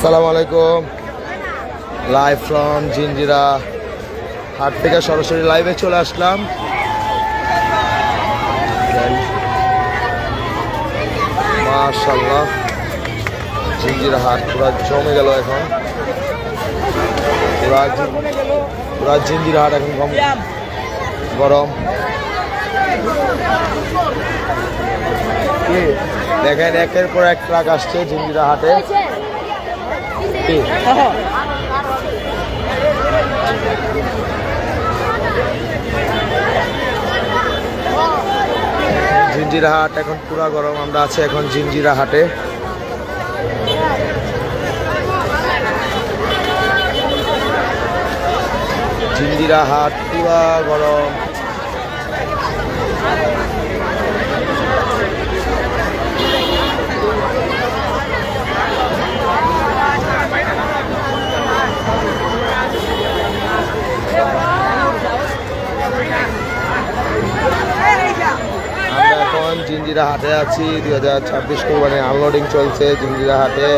আসসালামু আলাইকুম। Live from Jinjira হাট থেকে সরাসরি লাইভে চলে আসলাম। মাশাআল্লাহ, জিঞ্জিরা হাট পুরো জমে গেল এখন। পুরা জিঞ্জিরা হাট এখন গরম। দেখেন একের পর এক ট্রাক আসছে জিঞ্জিরা হাটে। জিঞ্জিরা হাট এখন পুরা গরম। আমরা আছি এখন জিঞ্জিরা হাটে। জিঞ্জিরা হাট পুরা গরম। আমরা এখন জিঞ্জিরা হাটে আছি। 2026 কোরবানি আনলোডিং চলছে জিঞ্জিরা হাটে।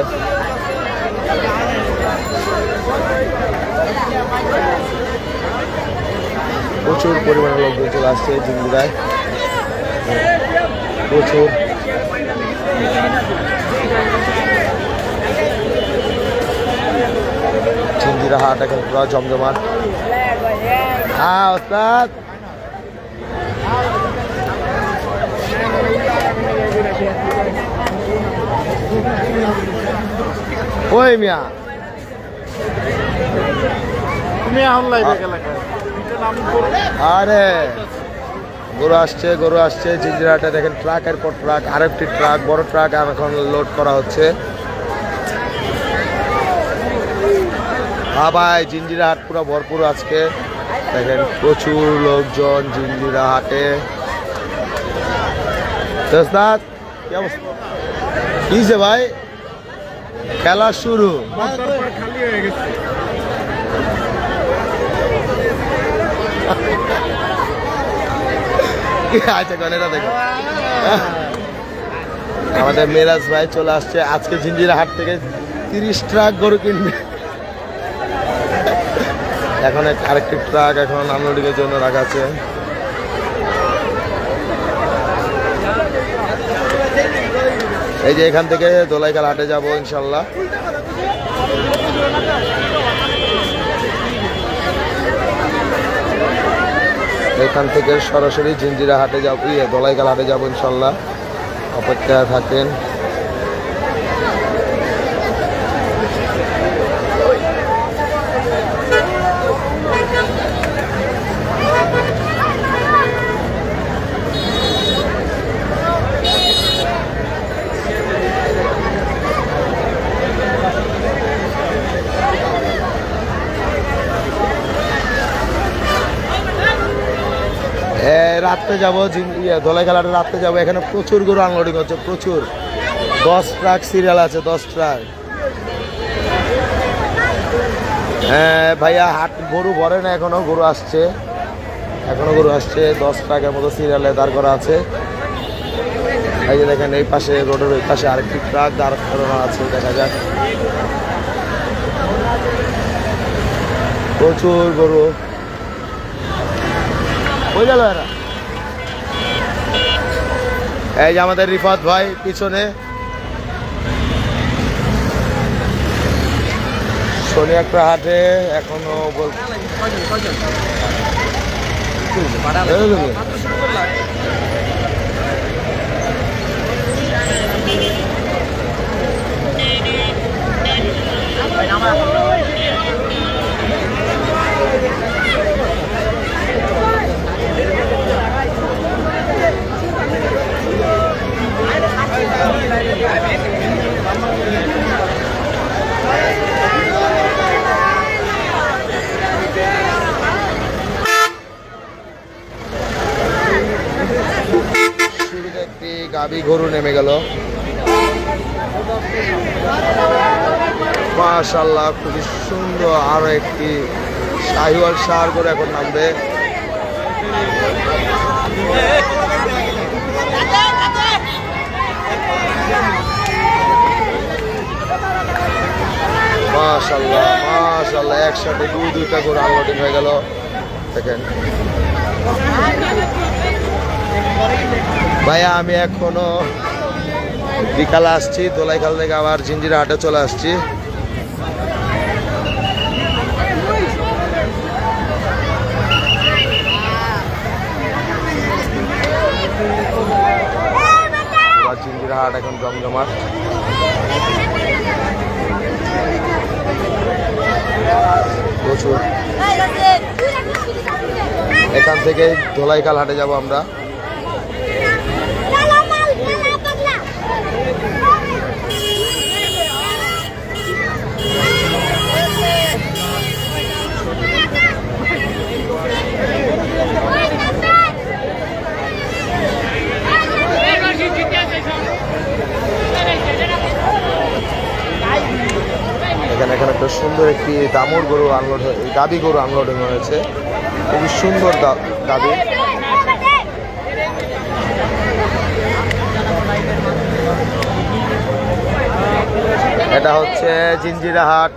প্রচুর পরিমাণে লোকজন চলে আসছে জিঞ্জিরায়, প্রচুর। জিঞ্জিরা হাট এখন পুরো জমজমাট। হ্যাঁ ওস্তাদ, ওই মিয়া আরে গরু আসছে জিঞ্জিরাটা। দেখেন ট্রাকের পর ট্রাক, আরেকটি ট্রাক, বড় ট্রাক এখন লোড করা হচ্ছে। হ্যাঁ ভাই, জিঞ্জিরা হাট পুরো ভরপুর আজকে। দেখেন প্রচুর লোকজন জিঞ্জিরা হাটে। কি যে ভাই, খেলা শুরু। আচ্ছা গনেরা দেখো, আমাদের মেরাজ ভাই চলে আসছে আজকে জিঞ্জিরা হাট থেকে 30 ট্রাক গরু কিনবে। এখন আরেকটি ট্রাক এখন আনলোডিংয়ের জন্য রাখা আছে। এই যে এখান থেকে দোলাইখাল হাটে যাবো ইনশাল্লাহ। এখান থেকে সরাসরি জিঞ্জিরা হাটে যাবো, দোলাইখাল হাটে যাবো ইনশাল্লাহ। অপেক্ষায় থাকেন। রাত্রে যাবো দোলাইখালাটে, রাত্রে যাবো। এখানে প্রচুর গরু আনলোডিং হচ্ছে, প্রচুর। 10 ট্রাক সিরিয়াল আছে, 10 ট্রাক। হ্যাঁ ভাইয়া, হাট গরু ভরে না এখনো, গরু আসছে, 10 ট্রাকের মতো সিরিয়ালে দাঁড় করা আছে। এই যে দেখেন এই পাশে, রোডের ওই পাশে আরেকটি ট্রাক দাঁড় করানো আছে। দেখা যাক, প্রচুর গরু। হয়ে গেল এরা। এই যে আমাদের রিফাত ভাই পিছনে। শনি একটা হাটে এখনো একটি গাভী গরু নেমে গেল। মাশাআল্লাহ, খুবই সুন্দর। আরো একটি শাহিওয়াল সার করে এখন নামবে। মাশাআল্লাহ মাশাআল্লাহ, একসাথে দুইটা গরু আনলোডিং হয়ে গেল। দেখেন ভাইয়া, আমি এখনো বিকালে আসছি, দোলাইখাল থেকে আবার জিঞ্জিরা হাটে চলে আসছি। জিঞ্জিরা হাট এখন জমজমাট। প্রচুর। এখান থেকে ধোলাইখাল হাটে যাব আমরা। এখানে একটা সুন্দর একটি দামুর গরু আনলোড, গাবি গরু আনলোডিং হয়েছে, খুবই সুন্দর গাবি। এটা হচ্ছে জিঞ্জিরা হাট।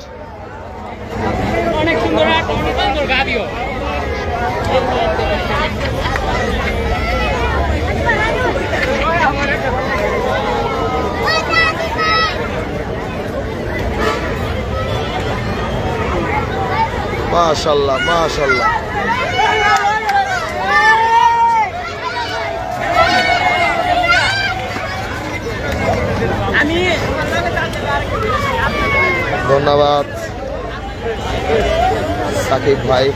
অনেক সুন্দর হাট, অনেক সুন্দর গাবিও। মাশাআল্লাহ মাশাআল্লাহ। ধন্যবাদ সাকিব ভাই।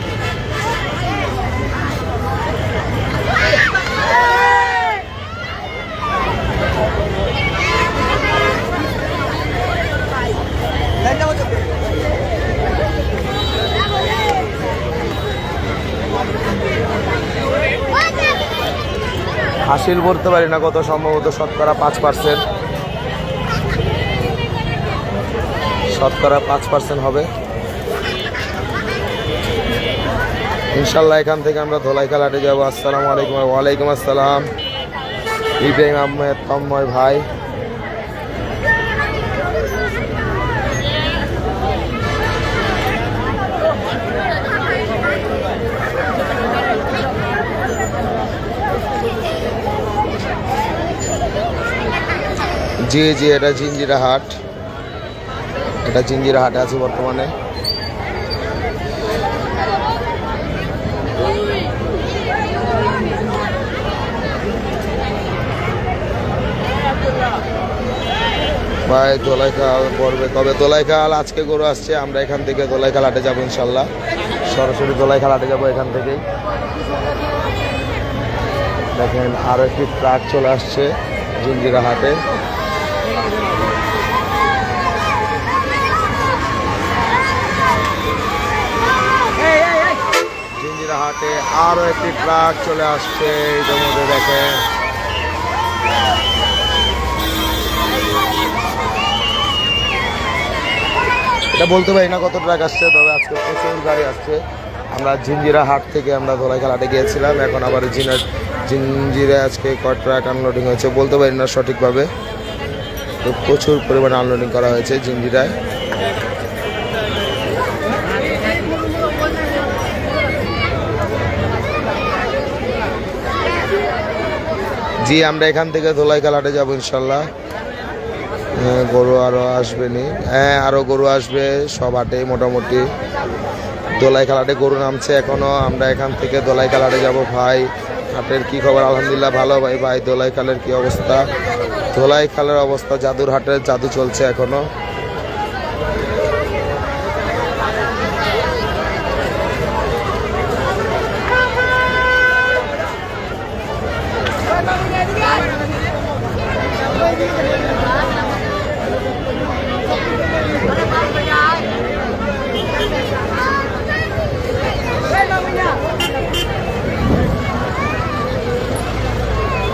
হাসিল বলতে পারি না কত, সম্ভবত শতকরা 5%, শতকরা 5% হবে ইনশাল্লাহ। এখান থেকে আমরা ধোলাইখাল হাটে যাবো। আসসালামু আলাইকুম। ওয়ালাইকুম আসসালাম। ইব্রাহিম আহমেদ তন্ময় ভাই। জি জি, এটা জিঞ্জিরা হাট, এটা জিঞ্জিরা হাটে আছে বর্তমানে। ভাই দোলাইখাল পড়বে কবে? দোলাইখাল আজকে গরু আসছে, আমরা এখান থেকে দোলাইখাল হাটে যাবো ইনশাল্লাহ, সরাসরি দোলাইখাল হাটে যাবো এখান থেকে। দেখেন আরো একটি ট্রাক চলে আসছে জিঞ্জিরা হাটে। জিঞ্জিরা হাটে আরো একটি ট্রাক চলে আসছে এটার মধ্যে। দেখেন এটা বলতে পারি না কত ট্রাক আসছে, তবে আজকে প্রচুর গাড়ি আসছে। আমরা জিঞ্জিরা হাট থেকে আমরা ধোলাইখাল হাটে গিয়েছিলাম, এখন আবার জিঞ্জিরা আজকে কয় ট্রাক আনলোডিং হয়েছে বলতে পারি না সঠিকভাবে, তো প্রচুর পরিমাণে আনলোডিং করা হয়েছে জিঞ্জিরায়। জি, আমরা এখান থেকে ধোলাইখাল হাটে যাবো ইনশাল্লাহ। গরু আরো আসবে নি? হ্যাঁ, আরো গরু আসবে সব হাটে মোটামুটি। ধোলাইখাল হাটে গরু নামছে এখনো। আমরা এখান থেকে ধোলাইখাল হাটে যাবো। ভাই হাটের কি খবর? আলহামদুলিল্লাহ ভালো ভাই। ভাই ধোলাইখালের কি অবস্থা? ধোলাইখালের অবস্থা, জাদুর হাটের জাদু চলছে এখনো।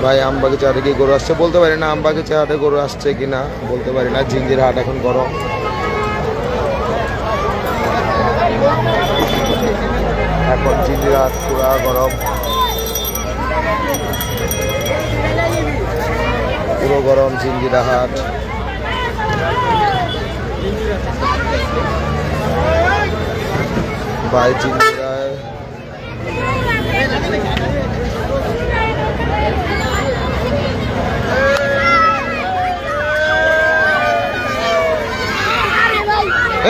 ভাই আমবাগিচা হাটে কি গরু আসছে বলতে পারি না, আমবাগিচা হাটে গরু আসছে কিনা বলতে পারি না। জিঞ্জিরা হাট এখন গরম, এখন জিঞ্জিরা হাট পুরা গরম, পুরো গরম জিঞ্জিরা হাট। বাই জিঞ্জিরায়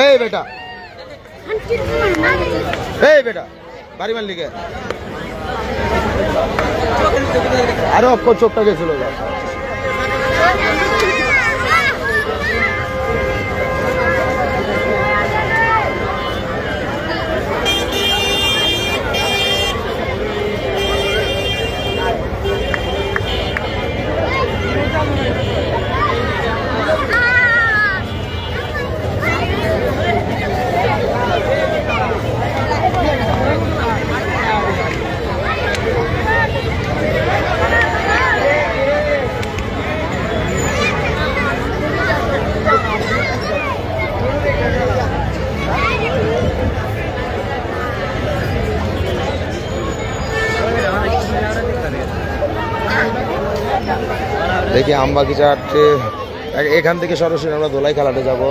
এই বেটা এই বেটা বাড়ি মারলি কে আরে অক্ষর চোখটা গেছিল দেখি আমবাগিচা হাটে এখান থেকে সরাসরি আমরা দোলাই খেলাতে যাব।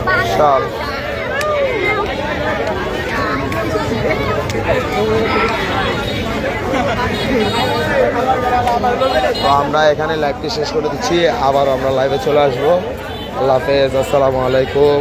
বিশাল তো আমরা এখানে লাইভটি শেষ করে দিচ্ছি, আবার আমরা লাইভে চলে আসবো। আল্লাহ হাফেজ, আসসালামু আলাইকুম।